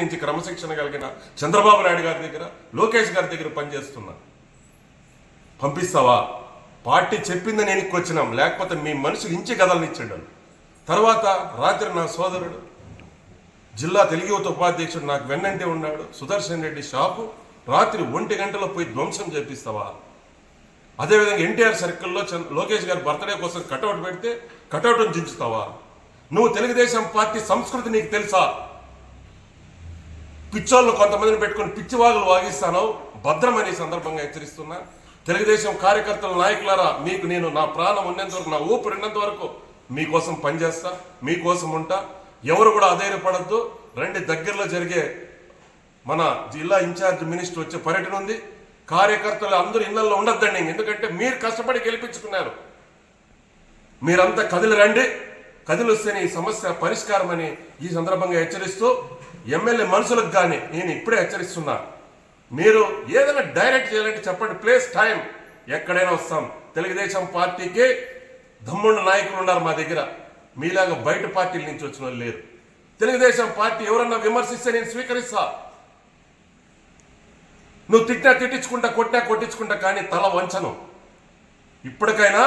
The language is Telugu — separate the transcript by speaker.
Speaker 1: నుంచి క్రమశిక్షణ కలిగిన చంద్రబాబు నాయుడు గారి దగ్గర, లోకేష్ గారి దగ్గర పనిచేస్తున్నా. పంపిస్తావా? పార్టీ చెప్పిందని వెనక్కి వచ్చినాం, లేకపోతే మీ మనుషులు ఇంచి గదలనిచ్చాడు. తర్వాత రాత్రి నా సోదరుడు జిల్లా తెలుగు యువత ఉపాధ్యక్షుడు నాకు వెన్నంటే ఉన్నాడు, సుదర్శన్ రెడ్డి షాపు రాత్రి 1 గంటలో పోయి ధ్వంసం చేపిస్తావా? అదేవిధంగా ఎన్టీఆర్ సర్కిల్లో లోకేష్ గారి బర్త్డే కోసం కటౌట్ పెడితే కటౌట్ను దించుతావా? నువ్వు తెలుగుదేశం పార్టీ సంస్కృతి నీకు తెలుసా? పిచ్చోళ్ళు కొంతమందిని పెట్టుకుని పిచ్చివాగులు వాగిస్తాను, భద్రమని సందర్భంగా హెచ్చరిస్తున్నా. తెలుగుదేశం కార్యకర్తల నాయకులారా, మీకు నేను నా ప్రాణం ఉన్నంత వరకు, నా ఊపిరి ఉన్నంత వరకు మీకోసం పనిచేస్తా, మీకోసం ఉంటా. ఎవరు కూడా అధైర్యపడద్దు. రండి, దగ్గరలో జరిగే మన జిల్లా ఇన్ఛార్జ్ మినిస్టర్ వచ్చే పర్యటన ఉంది. కార్యకర్తలు అందరూ ఇళ్లలో ఉండొద్దండి, ఎందుకంటే మీరు కష్టపడి గెలిపించుకున్నారు. మీరంతా కదిలి రండి, కదిలి వస్తేనే ఈ సమస్య పరిష్కారం అని ఈ సందర్భంగా హెచ్చరిస్తూ, ఎమ్మెల్యే మనుషులకు కానీ నేను ఇప్పుడే హెచ్చరిస్తున్నా, మీరు ఏదైనా డైరెక్ట్ చేయాలంటే చెప్పండి, ప్లేస్ టైం ఎక్కడైనా వస్తాం. తెలుగుదేశం పార్టీకి దమ్మున్న నాయకులు ఉన్నారు మా దగ్గర, మీలాగా బయట పార్టీల నుంచి వచ్చిన వాళ్ళు లేరు. తెలుగుదేశం పార్టీ ఎవరన్నా విమర్శిస్తే నేను స్వీకరిస్తా. నువ్వు తిట్టినా తిట్టించుకుంటా, కొట్టినా కొట్టించుకుంటా, కానీ తల వంచను. ఇప్పటికైనా